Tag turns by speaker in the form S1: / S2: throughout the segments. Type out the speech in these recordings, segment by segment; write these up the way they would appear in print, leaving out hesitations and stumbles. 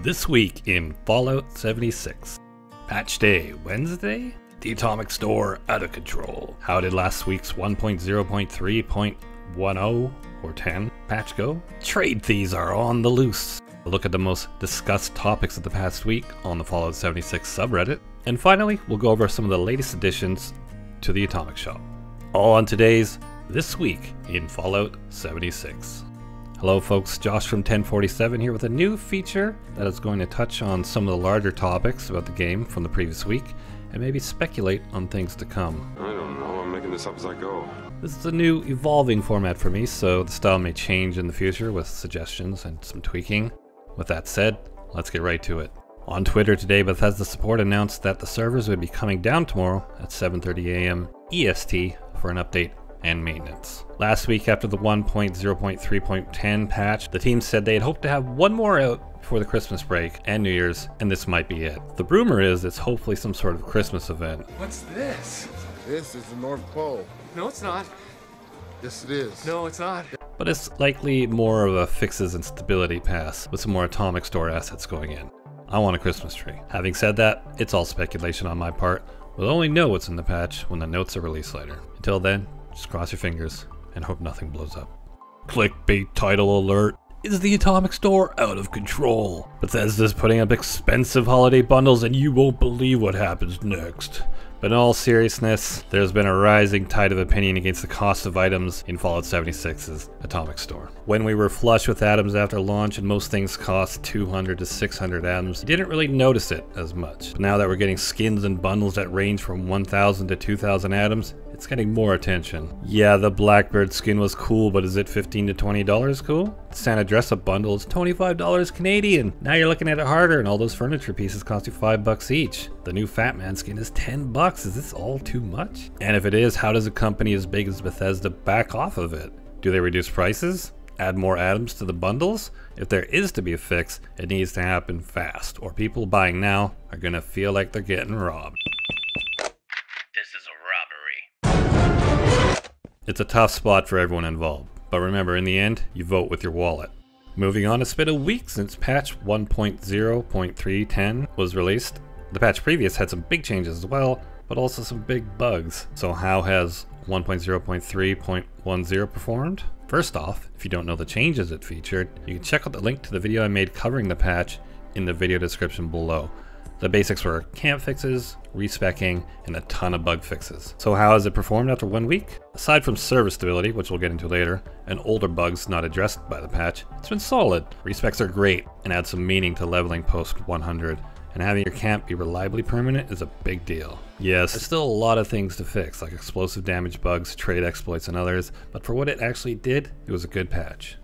S1: This week in Fallout 76. Patch Day, Wednesday? The Atomic Store out of control. How did last week's 1.0.3.10 or 10 patch go? Trade thieves are on the loose. A look at the most discussed topics of the past week on the Fallout 76 subreddit. And finally, we'll go over some of the latest additions to the Atomic Shop. All on today's This Week in Fallout 76. Hello folks, Josh from 1047 here with a new feature that is going to touch on some of the larger topics about the game from the previous week and maybe speculate on things to come.
S2: I don't know, I'm making this up as I go.
S1: This is a new evolving format for me, so the style may change in the future with suggestions and some tweaking. With that said, let's get right to it. On Twitter today, Bethesda support announced that the servers would be coming down tomorrow at 7:30 AM EST for an update and maintenance. Last week, after the 1.0.3.10 patch, the team said they'd hoped to have one more out before the Christmas break and New Year's, and this might be it. The rumor is it's hopefully some sort of Christmas event.
S3: What's this?
S4: This is the North Pole.
S3: No, it's not.
S4: Yes, it is.
S3: No, it's not.
S1: But it's likely more of a fixes and stability pass with some more Atomic Store assets going in. I want a Christmas tree. Having said that, it's all speculation on my part. We'll only know what's in the patch when the notes are released later. Until then, just cross your fingers and hope nothing blows up. Clickbait title alert. Is the Atomic Store out of control? Bethesda's putting up expensive holiday bundles and you won't believe what happens next. But in all seriousness, there's been a rising tide of opinion against the cost of items in Fallout 76's Atomic Store. When we were flush with atoms after launch and most things cost 200 to 600 atoms, you didn't really notice it as much. But now that we're getting skins and bundles that range from 1,000 to 2,000 atoms, it's getting more attention. Yeah, the Blackbird skin was cool, but is it $15 to $20 cool? The Santa dress-up bundle is $25 Canadian. Now you're looking at it harder and all those furniture pieces cost you $5 each. The new Fat Man skin is $10. Is this all too much? And if it is, how does a company as big as Bethesda back off of it? Do they reduce prices? Add more atoms to the bundles? If there is to be a fix, it needs to happen fast, or people buying now are gonna feel like they're getting robbed. This is a robbery. It's a tough spot for everyone involved, but remember, in the end, you vote with your wallet. Moving on, it's been a week since patch 1.0.310 was released. The patch previous had some big changes as well, but also some big bugs. So how has 1.0.3.10 performed? First off, if you don't know the changes it featured, you can check out the link to the video I made covering the patch in the video description below. The basics were camp fixes, respecking, and a ton of bug fixes. So how has it performed after 1 week? Aside from server stability, which we'll get into later, and older bugs not addressed by the patch, it's been solid. Respecs are great and add some meaning to leveling post 100. And having your camp be reliably permanent is a big deal. Yes, there's still a lot of things to fix, like explosive damage bugs, trade exploits, and others, but for what it actually did, it was a good patch.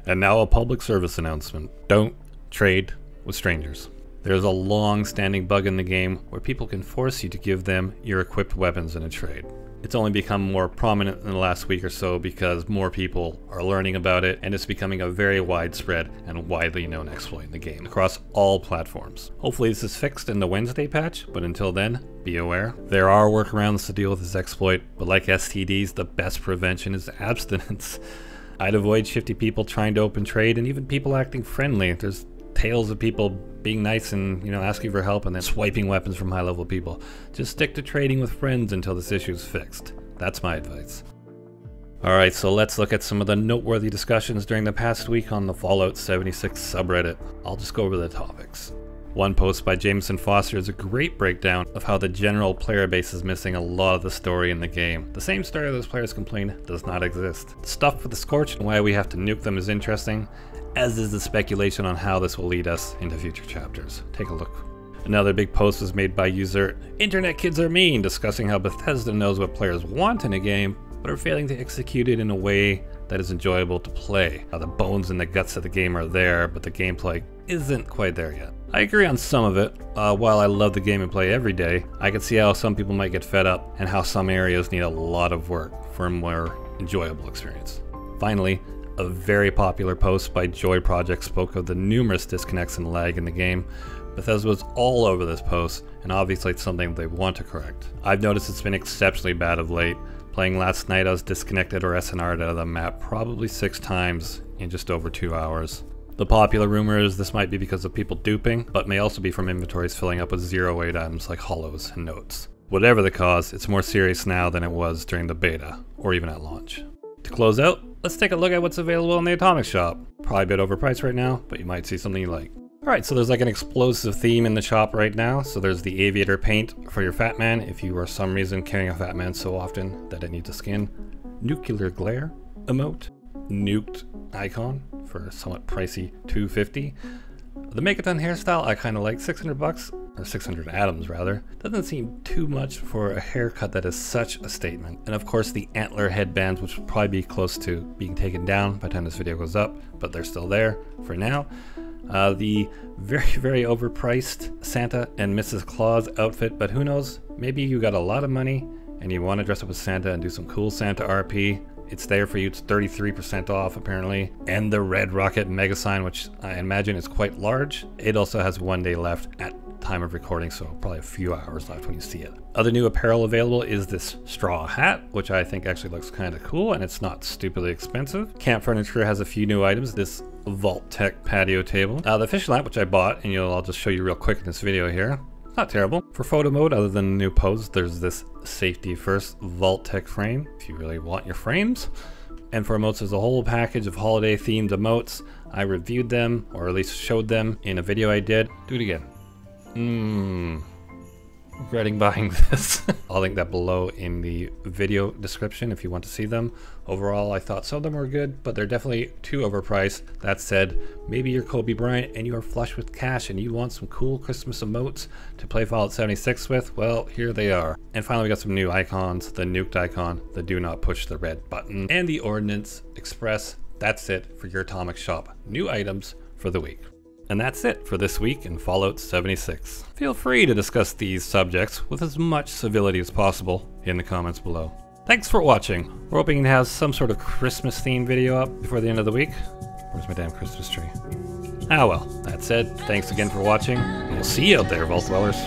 S1: And now a public service announcement. Don't trade with strangers. There's a long-standing bug in the game where people can force you to give them your equipped weapons in a trade. It's only become more prominent in the last week or so because more people are learning about it, and it's becoming a very widespread and widely known exploit in the game across all platforms. Hopefully this is fixed in the Wednesday patch, but until then, be aware. There are workarounds to deal with this exploit, but like STDs, the best prevention is abstinence. I'd avoid shifty people trying to open trade and even people acting friendly. There's tales of people being nice and, asking for help and then swiping weapons from high-level people. Just stick to trading with friends until this issue is fixed. That's my advice. Alright, so let's look at some of the noteworthy discussions during the past week on the Fallout 76 subreddit. I'll just go over the topics. One post by Jameson Foster is a great breakdown of how the general player base is missing a lot of the story in the game. The same story those players complain does not exist. The stuff with the Scorch and why we have to nuke them is interesting, as is the speculation on how this will lead us into future chapters. Take a look. Another big post was made by user Internet Kids Are Mean, discussing how Bethesda knows what players want in a game, but are failing to execute it in a way that is enjoyable to play. How the bones and the guts of the game are there, but the gameplay isn't quite there yet. I agree on some of it. While I love the game and play every day, I can see how some people might get fed up and how some areas need a lot of work for a more enjoyable experience. Finally, a very popular post by Joy Project spoke of the numerous disconnects and lag in the game. Bethesda was all over this post, and obviously it's something they want to correct. I've noticed it's been exceptionally bad of late. Playing last night, I was disconnected or SNR'd out of the map probably 6 times in just over 2 hours. The popular rumor is this might be because of people duping, but may also be from inventories filling up with zero-weight items like hollows and notes. Whatever the cause, it's more serious now than it was during the beta, or even at launch. To close out, let's take a look at what's available in the Atomic Shop. Probably a bit overpriced right now, but you might see something you like. Alright, so there's like an explosive theme in the shop right now. So there's the aviator paint for your Fat Man if you are some reason carrying a Fat Man so often that it needs a skin. Nuclear glare emote. Nuked icon for a somewhat pricey $250. The Megaton hairstyle I kind of like, 600 bucks, or 600 atoms rather. Doesn't seem too much for a haircut that is such a statement. And of course the antler headbands, which will probably be close to being taken down by the time this video goes up, but they're still there for now. The very overpriced Santa and Mrs. Claus outfit, but who knows, maybe you got a lot of money and you want to dress up as Santa and do some cool Santa RP. It's there for you. It's 33% off apparently. And the Red Rocket Mega Sign, which I imagine is quite large. It also has 1 day left at time of recording, so probably a few hours left when you see it. Other new apparel available is this straw hat, which I think actually looks kind of cool, and it's not stupidly expensive. Camp Furniture has a few new items. This Vault-Tec patio table. The fishing lamp, which I bought, and I'll just show you real quick in this video here. Not terrible. For photo mode, other than the new pose, there's this safety first Vault-Tec frame, if you really want your frames. And for emotes, there's a whole package of holiday themed emotes. I reviewed them, or at least showed them in a video I did. Do it again. Regretting buying this. I'll link that below in the video description if you want to see them. Overall, I thought some of them were good, but they're definitely too overpriced. That said, maybe you're Kobe Bryant and you are flush with cash and you want some cool Christmas emotes to play Fallout 76 with, well, here they are. And finally, we got some new icons, the nuked icon, the do not push the red button, and the Ordnance Express. That's it for your Atomic Shop new items for the week. And that's it for this week in Fallout 76. Feel free to discuss these subjects with as much civility as possible in the comments below. Thanks for watching. We're hoping to have some sort of Christmas themed video up before the end of the week. Where's my damn Christmas tree? Ah well, that said, thanks again for watching, and we'll see you out there, Vault Dwellers.